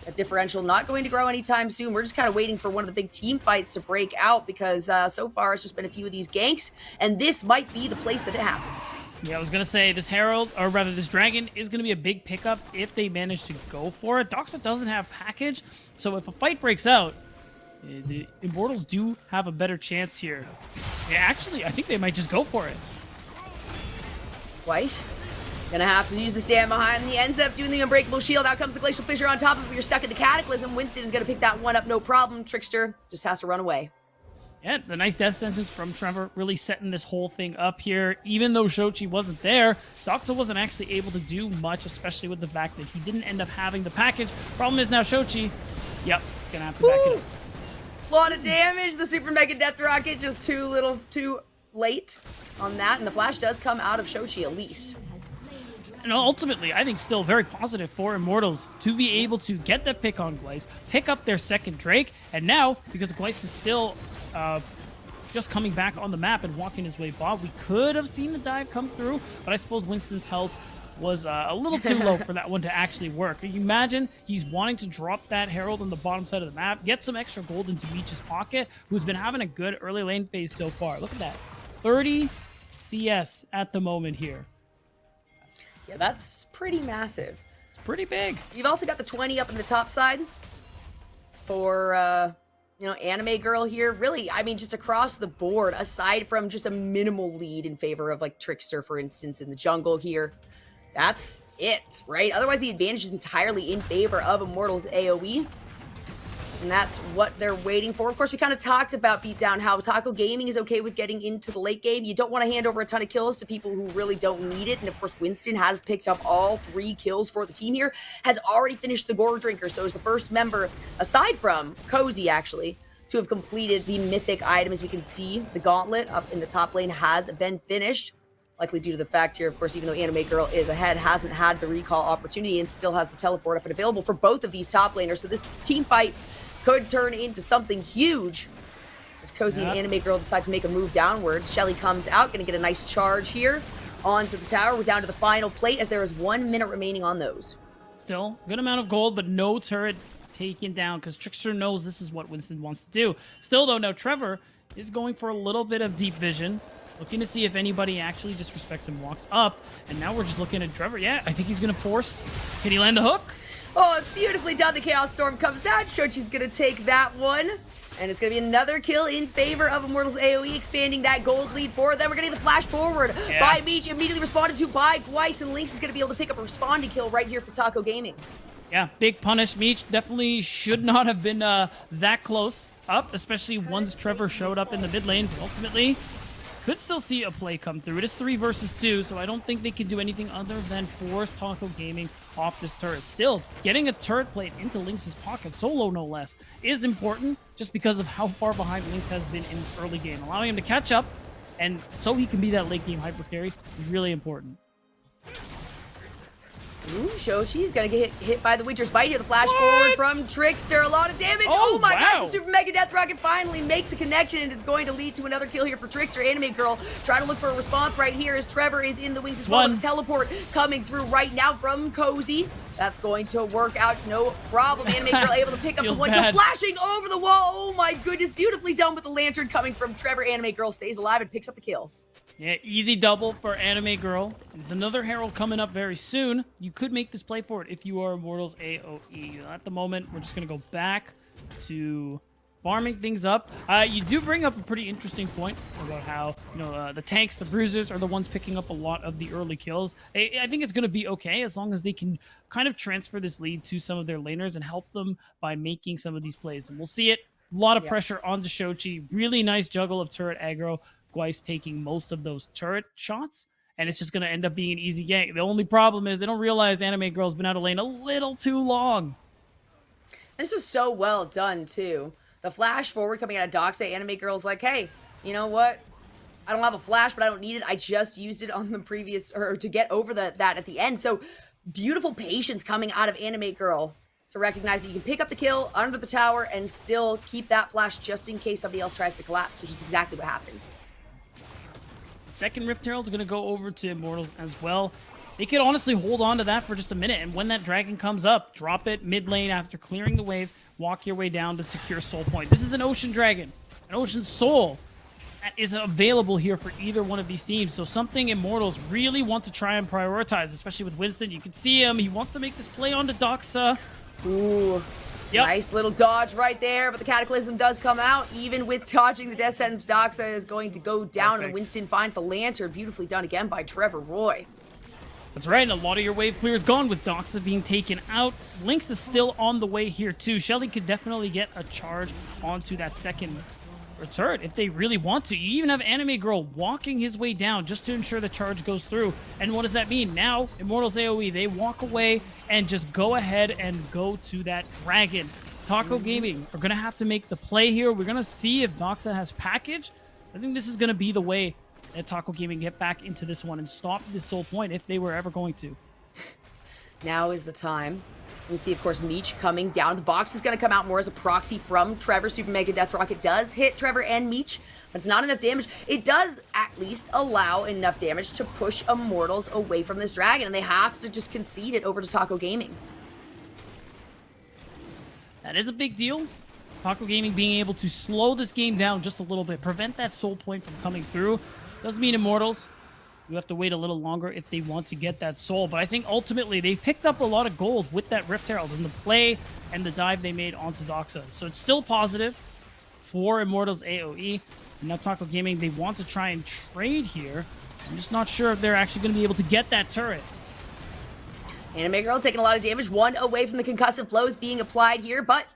That differential not going to grow anytime soon. We're just kind of waiting for one of the big team fights to break out because so far it's just been a few of these ganks, and this might be the place that it happens. Yeah, I was going to say this Herald, or rather this Dragon, is going to be a big pickup if they manage to go for it. Doxa doesn't have package, so if a fight breaks out, the Immortals do have a better chance here. Yeah, actually, I think they might just go for it. Twice. Gonna have to use the stand behind. He ends up doing the Unbreakable Shield. Out comes the Glacial Fissure on top of it. You're stuck in the Cataclysm. Winston is gonna pick that one up, no problem. Trickster just has to run away. Yeah, the nice death sentence from Trevor really setting this whole thing up here. Even though Shochi wasn't there, Doxa wasn't actually able to do much, especially with the fact that he didn't end up having the package. Problem is now Shochi, yep, gonna have to back it up. A lot of damage. The Super Mega Death Rocket just too late on that, and the flash does come out of Shochi at least. And ultimately, I think still very positive for Immortals to be able to get the pick on Gweis, pick up their second Drake, and now, because Gweis is still just coming back on the map and walking his way bot, we could have seen the dive come through, but I suppose Winston's health was a little too low for that one to actually work. Can you imagine he's wanting to drop that Herald on the bottom side of the map, get some extra gold into Meech's pocket, who's been having a good early lane phase so far. Look at that. 30 CS at the moment here. Yeah, that's pretty massive. It's pretty big. You've also got the 20 up in the top side for Anime Girl here, really, I mean, just across the board, aside from just a minimal lead in favor of, like, Trickster, for instance, in the jungle here, that's it, right? Otherwise, the advantage is entirely in favor of Immortals AOE. And that's what they're waiting for. Of course, we kind of talked about Beatdown, how Taco Gaming is okay with getting into the late game. You don't want to hand over a ton of kills to people who really don't need it. And of course, Winston has picked up all 3 kills for the team here, has already finished the Gore Drinker. So is the first member, aside from Cozy actually, to have completed the mythic item. As we can see, the gauntlet up in the top lane has been finished. Likely due to the fact here, of course, even though Anime Girl is ahead, hasn't had the recall opportunity and still has the teleport up and available for both of these top laners. So this team fight could turn into something huge if Cozy and Anime Girl decide to make a move downwards. Shelly comes out, gonna get a nice charge here onto the tower. We're down to the final plate as there is 1 minute remaining on those. Still, good amount of gold, but no turret taken down because Trickster knows this is what Winston wants to do. Still, though, now Trevor is going for a little bit of deep vision, looking to see if anybody actually disrespects him, walks up, and now we're just looking at Trevor. Yeah, I think he's gonna force. Can he land the hook? Oh, it's beautifully done. The Chaos Storm comes out. Shochi's going to take that one. And it's going to be another kill in favor of Immortals AOE, expanding that gold lead forward. Then we're getting the flash forward by Meech, immediately responded to by Gweiss, and Lynx is going to be able to pick up a responding kill right here for Taco Gaming. Yeah, big punish. Meech definitely should not have been that close up, especially once Trevor showed up in the mid lane. But ultimately, could still see a play come through. It is 3 versus 2, so I don't think they can do anything other than force Taco Gaming off this turret. Still, getting a turret plate into Lynx's pocket, solo no less, is important just because of how far behind Lynx has been in this early game. Allowing him to catch up, and so he can be that late game hyper carry, is really important. Ooh, Shoshi's gonna get hit by the Witcher's Bite here. The flash forward from Trickster. A lot of damage. Oh my god, the Super Mega Death Rocket finally makes a connection and is going to lead to another kill here for Trickster. Anime Girl trying to look for a response right here as Trevor is in the wings as well. The teleport coming through right now from Cozy. That's going to work out no problem. Anime Girl able to pick up the one kill, flashing over the wall. Oh my goodness, beautifully done with the lantern coming from Trevor. Anime Girl stays alive and picks up the kill. Yeah, easy double for Anime Girl. There's another Herald coming up very soon. You could make this play for it if you are Immortals AOE. At the moment, we're just going to go back to farming things up. You do bring up a pretty interesting point about how, the tanks, the bruisers are the ones picking up a lot of the early kills. I think it's going to be okay as long as they can kind of transfer this lead to some of their laners and help them by making some of these plays. And we'll see it. A lot of pressure onto Shochi. Really nice juggle of turret aggro. Gweiss taking most of those turret shots, and it's just going to end up being an easy gank. The only problem is they don't realize Anime Girl's been out of lane a little too long. This was so well done, too. The flash forward coming out of Doxa, Anime Girl's like, hey, you know what? I don't have a flash, but I don't need it. I just used it on the previous, or to get over that at the end. So beautiful patience coming out of Anime Girl to recognize that you can pick up the kill under the tower and still keep that flash just in case somebody else tries to collapse, which is exactly what happened. Second Rift Herald's going to go over to Immortals as well. They could honestly hold on to that for just a minute, and when that dragon comes up, drop it mid lane after clearing the wave, walk your way down to secure Soul Point. This is an Ocean Dragon, an Ocean Soul that is available here for either one of these teams. So something Immortals really want to try and prioritize, especially with Winston. You can see him. He wants to make this play onto Doxa. Ooh. Yep. Nice little dodge right there, but the Cataclysm does come out. Even with dodging the Death Sentence, Doxa is going to go down, and Winston finds the lantern. Beautifully done again by Trevor Roy. That's right, and a lot of your wave clear is gone with Doxa being taken out. Lynx is still on the way here, too. Shelly could definitely get a charge onto that second turret if they really want to. You even have Anime Girl walking his way down just to ensure the charge goes through. And what does that mean? Now, Immortals AOE, they walk away and just go ahead and go to that dragon. Taco Gaming are going to have to make the play here. We're going to see if Doxa has package. I think this is going to be the way that Taco Gaming get back into this one and stop this Soul Point if they were ever going to. Now is the time. You can see, of course, Meech coming down. The box is going to come out more as a proxy from Trevor. Super Mega Death Rocket does hit Trevor and Meech, but it's not enough damage. It does at least allow enough damage to push Immortals away from this dragon, and they have to just concede it over to Taco Gaming. That is a big deal. Taco Gaming being able to slow this game down just a little bit, prevent that Soul Point from coming through. Doesn't mean Immortals you have to wait a little longer if they want to get that soul. But I think ultimately they picked up a lot of gold with that Rift Herald and the play and the dive they made onto Doxa. So it's still positive. for Immortals AOE. And now Taco Gaming, they want to try and trade here. I'm just not sure if they're actually going to be able to get that turret. Anime Girl taking a lot of damage, 1 away from the concussive blows being applied here, but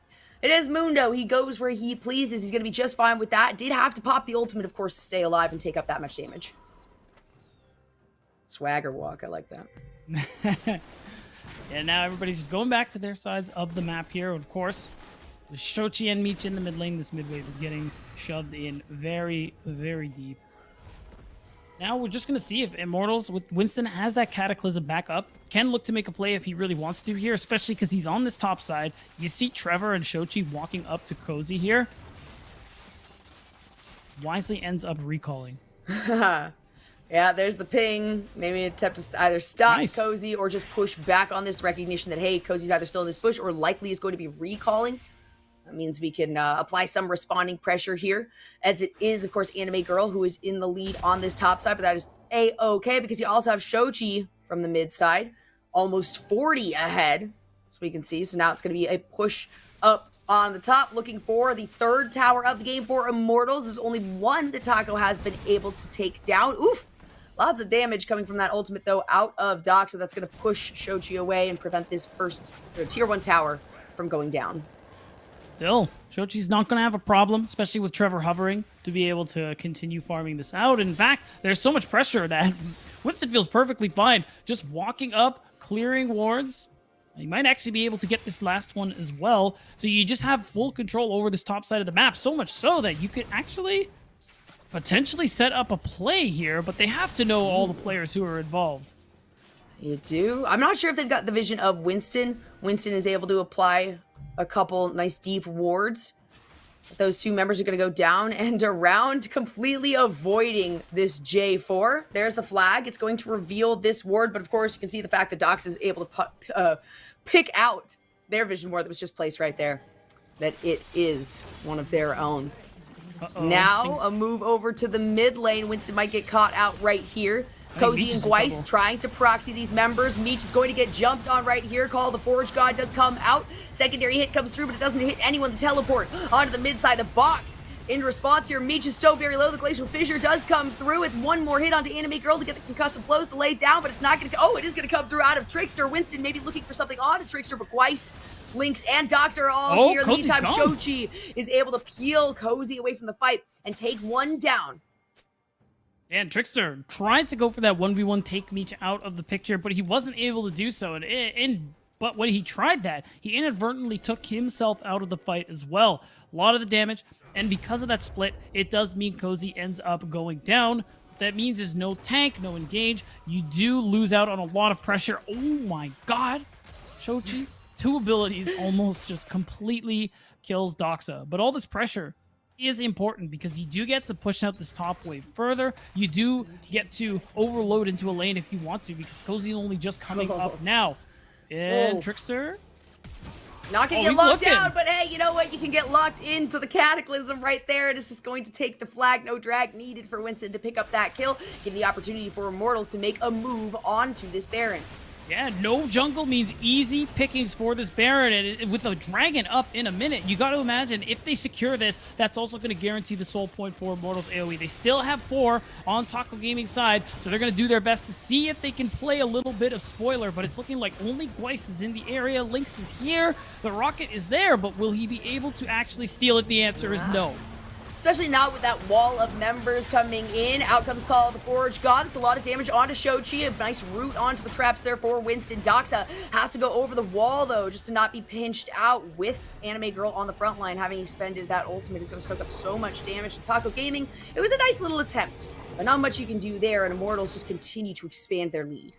it is Mundo. He goes where he pleases. He's going to be just fine with that. Did have to pop the ultimate, of course, to stay alive and take up that much damage. Swagger walk, I like that. And now everybody's just going back to their sides of the map here. Of course, with Shochi and Meech in the mid lane, this mid wave is getting shoved in very, very deep. Now we're just going to see if Immortals with Winston has that Cataclysm back up. Can look to make a play if he really wants to here, especially because he's on this top side. You see Trevor and Shochi walking up to Cozy here. Wisely ends up recalling. Yeah, there's the ping. Maybe attempt to either stop Nice. Cozy or just push back on this recognition that, hey, Cozy's either still in this bush or likely is going to be recalling. That means we can apply some responding pressure here, as it is, of course, Anime Girl who is in the lead on this top side, but that is A-okay because you also have Shochi from the mid side, almost 40 ahead, as we can see. So now it's going to be a push up on the top, looking for the third tower of the game for Immortals. There's only one that Taco has been able to take down. Oof! Lots of damage coming from that ultimate, though, out of Doc, so that's going to push Shochi away and prevent this first tier 1 tower from going down. Still, Shochi's not going to have a problem, especially with Trevor hovering, to be able to continue farming this out. In fact, there's so much pressure that Winston feels perfectly fine just walking up, clearing wards. You might actually be able to get this last one as well. So you just have full control over this top side of the map, so much so that you could actually potentially set up a play here, but they have to know all the players who are involved. You do? I'm not sure if they've got the vision of Winston. Winston is able to apply a couple nice deep wards. Those two members are going to go down and around, completely avoiding this J4. There's the flag. It's going to reveal this ward, but of course you can see the fact that Dox is able to pick out their vision ward that was just placed right there, that it is one of their own. Now, a move over to the mid lane. Winston might get caught out right here. Cozy and Gwyce trying to proxy these members. Meech is going to get jumped on right here. Call the Forge God does come out. Secondary hit comes through, but it doesn't hit anyone. The teleport onto the mid side. The box in response here. Meech is so very low. The Glacial Fissure does come through. It's one more hit onto Anime Girl to get the concussive blows to lay down, but it's not going to... Oh, it is going to come through out of Trickster. Winston maybe looking for something onto Trickster, but Gwyce, Lynx, and Dox are all here. In the meantime, Shochi is able to peel Cozy away from the fight and take one down. And Trickster tried to go for that 1v1 take Meech out of the picture, but he wasn't able to do so. But when he tried that, he inadvertently took himself out of the fight as well. A lot of the damage, and because of that split, it does mean Cozy ends up going down. That means there's no tank, no engage. You do lose out on a lot of pressure. Oh my god. Shochi, 2 abilities almost just completely kills Doxa. But all this pressure is important because you do get to push out this top wave further. You do get to overload into a lane if you want to, because Cozy's only just coming up now. And Trickster, not gonna get locked down, but hey, you know what? You can get locked into the Cataclysm right there. It is just going to take the flag. No drag needed for Winston to pick up that kill. Give the opportunity for Immortals to make a move onto this Baron. Yeah, no jungle means easy pickings for this Baron, and with a dragon up in a minute, you got to imagine if they secure this, that's also going to guarantee the soul point for Immortals AOE. They still have 4 on Taco Gaming's side, so they're going to do their best to see if they can play a little bit of spoiler, but it's looking like only Gwyce is in the area. Lynx is here, the rocket is there, but will he be able to actually steal it? The answer is no. Especially not with that wall of members coming in. Out comes Call of the Forge God. It's a lot of damage onto Shochi. A nice root onto the traps there for Winston. Doxa has to go over the wall, though, just to not be pinched out with Anime Girl on the front line. Having expended that ultimate is going to soak up so much damage to Taco Gaming. It was a nice little attempt, but not much you can do there, and Immortals just continue to expand their lead.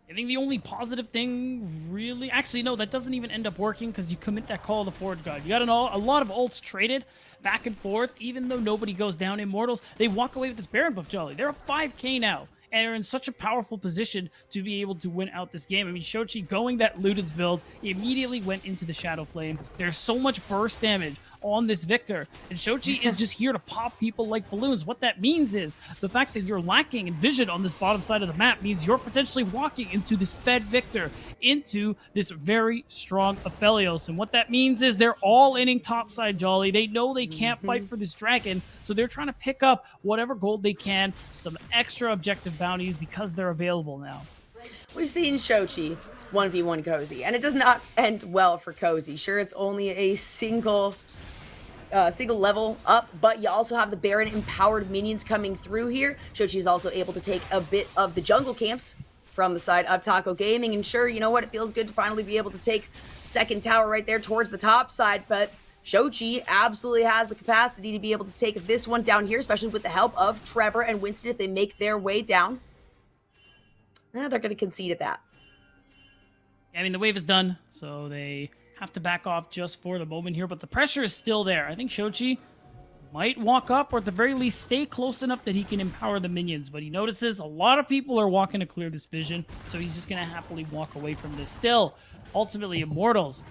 I think the only positive thing, really... Actually, no, that doesn't even end up working because you commit that Call of the Forge God. You got a lot of ults traded back and forth. Even though nobody goes down, Immortals, they walk away with this Baron buff Jolly. They're a 5k now, and are in such a powerful position to be able to win out this game. I mean, Shochi going that Ludens build immediately went into the Shadow Flame. There's so much burst damage on this Victor. And Shochi is just here to pop people like balloons. What that means is the fact that you're lacking in vision on this bottom side of the map means you're potentially walking into this fed Victor, into this very strong Aphelios. And what that means is they're all inning topside, Jolly. They know they can't fight for this dragon, so they're trying to pick up whatever gold they can, some extra objective bounties because they're available now. We've seen Shochi 1v1 Cozy, and it does not end well for Cozy. Sure, it's only a single level up, but you also have the Baron empowered minions coming through here. Shochi is also able to take a bit of the jungle camps from the side of Taco Gaming, and sure, you know what, it feels good to finally be able to take second tower right there towards the top side, but Shochi absolutely has the capacity to be able to take this one down here, especially with the help of Trevor and Winston if they make their way down. They're going to concede at that. I mean, the wave is done, so they have to back off just for the moment here, but the pressure is still there. I think Shochi might walk up, or at the very least stay close enough that he can empower the minions, but he notices a lot of people are walking to clear this vision, so he's just going to happily walk away from this. Still, ultimately, Immortals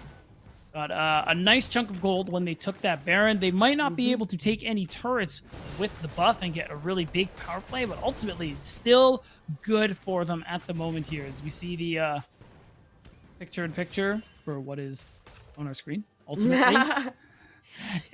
got a nice chunk of gold when they took that Baron. They might not be able to take any turrets with the buff and get a really big power play, but ultimately it's still good for them at the moment here as we see the picture-in-picture for what is on our screen, ultimately.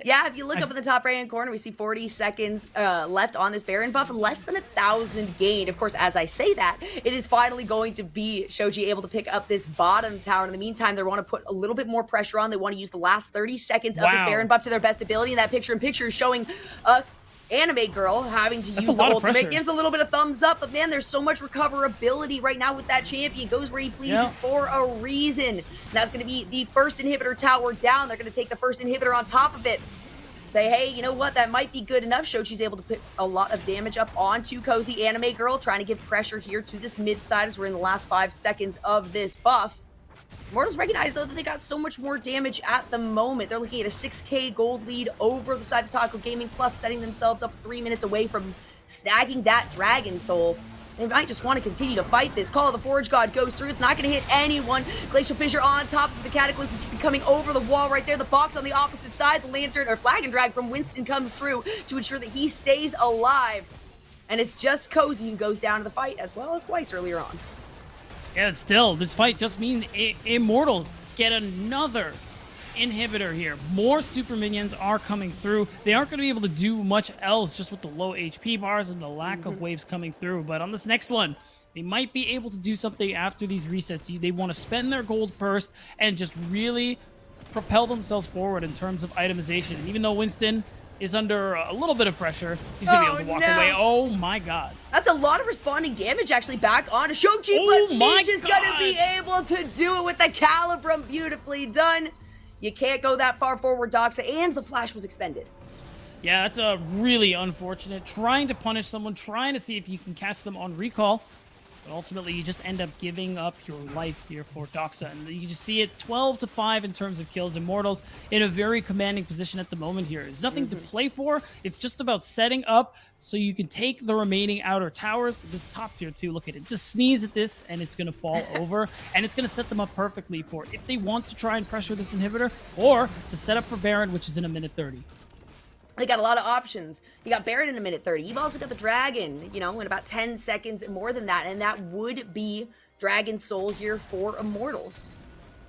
Yeah, if you look up in the top right-hand corner, we see 40 seconds left on this Baron buff, less than 1,000 gained. Of course, as I say that, it is finally going to be Shoji able to pick up this bottom tower. In the meantime, they want to put a little bit more pressure on. They want to use the last 30 seconds of this Baron buff to their best ability. And that picture-in-picture is showing us Anime Girl having to use the ultimate. Gives a little bit of thumbs up, but man, there's so much recoverability right now with that champion. Goes where he pleases for a reason. And that's going to be the first inhibitor tower down. They're going to take the first inhibitor on top of it. Say, hey, you know what? That might be good enough. Shochi's able to put a lot of damage up onto Cozy Anime Girl, trying to give pressure here to this mid side as we're in the last 5 seconds of this buff. Immortals recognize, though, that they got so much more damage at the moment. They're looking at a 6k gold lead over the side of Taco Gaming, plus setting themselves up 3 minutes away from snagging that Dragon Soul. They might just want to continue to fight this. Call of the Forge God goes through. It's not going to hit anyone. Glacial Fissure on top of the Cataclysm, coming over the wall right there. The box on the opposite side. The Lantern, or Flag and Drag from Winston comes through to ensure that he stays alive. And it's just Cozy who goes down to the fight, as well as Weiss earlier on. Yeah, still, this fight just means Immortals get another inhibitor here. More super minions are coming through. They aren't going to be able to do much else just with the low HP bars and the lack of waves coming through. But on this next one, they might be able to do something after these resets. They want to spend their gold first and just really propel themselves forward in terms of itemization. And even though Winston is under a little bit of pressure, he's going to be able to walk away. Oh my god. That's a lot of responding damage actually back onto Shochi, but Ninja's is going to be able to do it with the Calibrum. Beautifully done. You can't go that far forward, Doxa, and the flash was expended. Yeah, that's a really unfortunate. Trying to punish someone, trying to see if you can catch them on recall. But ultimately, you just end up giving up your life here for Doxa. And you just see it 12-5 in terms of kills. Immortals in a very commanding position at the moment here. There's nothing to play for. It's just about setting up so you can take the remaining outer towers. This top tier too, look at it. Just sneeze at this and it's going to fall over. And it's going to set them up perfectly for if they want to try and pressure this inhibitor or to set up for Baron, which is in a minute 30. They got a lot of options. You got Baron in a minute 30. You've also got the Dragon, you know, in about 10 seconds, more than that. And that would be Dragon Soul here for Immortals.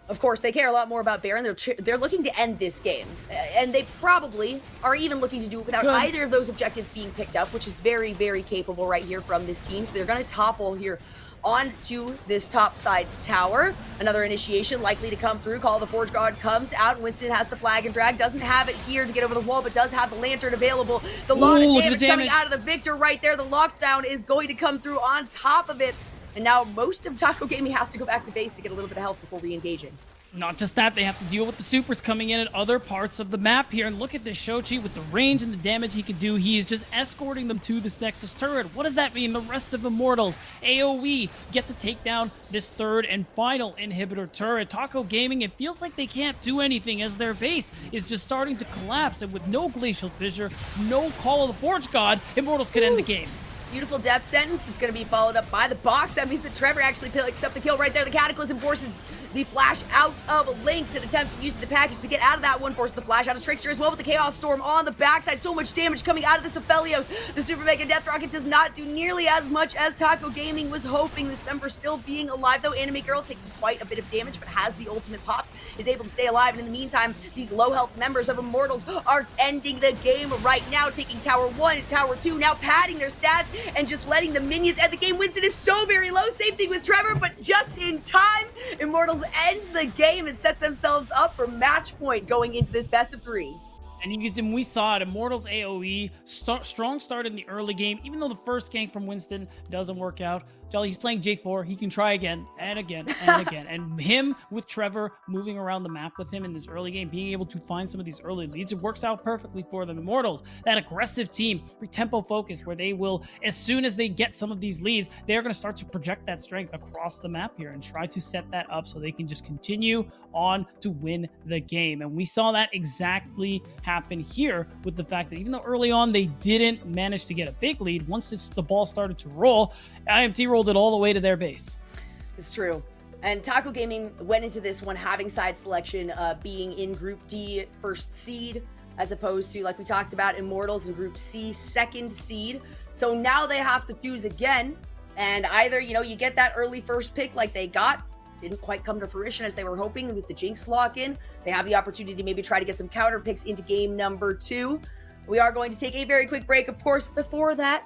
Of course, they care a lot more about Baron. They're looking to end this game. And they probably are even looking to do it without either of those objectives being picked up, which is very, very capable right here from this team. So they're going to topple here onto this top side's tower. Another initiation likely to come through. Call of the Forge God comes out. Winston has to flag and drag. Doesn't have it here to get over the wall, but does have the Lantern available. It's a lot of damage coming out of the Victor right there. The lockdown is going to come through on top of it. And now most of Taco Gaming has to go back to base to get a little bit of health before re-engaging. Not just that, they have to deal with the supers coming in at other parts of the map here. And look at this Shochi with the range and the damage he can do. He is just escorting them to this Nexus turret. What does that mean? The rest of Immortals AOE get to take down this third and final inhibitor turret. Taco Gaming, it feels like they can't do anything as their base is just starting to collapse. And with no Glacial Fissure, no Call of the Forge God, Immortals could end the game. Beautiful death sentence is going to be followed up by the box. That means that Trevor actually picks up the kill right there. The Cataclysm forces the flash out of Lynx, an attempt using the package to get out of that one, forces the flash out of Trickster as well with the Chaos Storm on the backside. So much damage coming out of this Aphelios. The Super Mega Death Rocket does not do nearly as much as Taco Gaming was hoping. This member still being alive though. Anime Girl taking quite a bit of damage, but has the ultimate popped, is able to stay alive. And in the meantime, these low health members of Immortals are ending the game right now, taking Tower 1 and Tower 2, now padding their stats and just letting the minions end the game. Winston is so very low. Same thing with Trevor, but just in time, Immortals ends the game and set themselves up for match point going into this best of 3. And we saw it, Immortals AOE, strong start in the early game, even though the first gank from Winston doesn't work out. Jolly, he's playing J4, he can try again and again and again. And him with Trevor moving around the map with him in this early game, being able to find some of these early leads, it works out perfectly for them. Immortals, that aggressive team, free tempo focus, where they will, as soon as they get some of these leads, they're going to start to project that strength across the map here and try to set that up so they can just continue on to win the game. And we saw that exactly happen here with the fact that even though early on they didn't manage to get a big lead, once the ball started to roll, IMT rolled it all the way to their base. It's true. And Taco Gaming went into this one having side selection, being in Group D first seed, as opposed to, like we talked about, Immortals in Group C second seed. So now they have to choose again, and either, you get that early first pick like they got, didn't quite come to fruition as they were hoping with the Jinx lock-in. They have the opportunity to maybe try to get some counter picks into game number 2. We are going to take a very quick break, of course. Before that,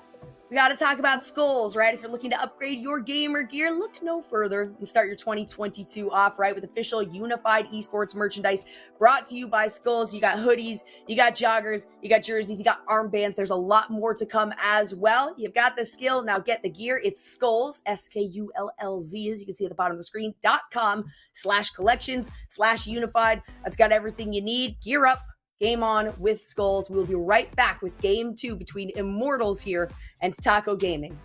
we got to talk about skulls, right? If you're looking to upgrade your gamer gear, look no further and start your 2022 off, right, with official unified esports merchandise brought to you by Skulls. You got hoodies, you got joggers, you got jerseys, you got armbands. There's a lot more to come as well. You've got the skill, now get the gear. It's Skulls, SKULLZ, as you can see at the bottom of the screen, .com/collections/unified. That's got everything you need. Gear up. Game on with Skulls. We'll be right back with game 2 between Immortals here and Taco Gaming.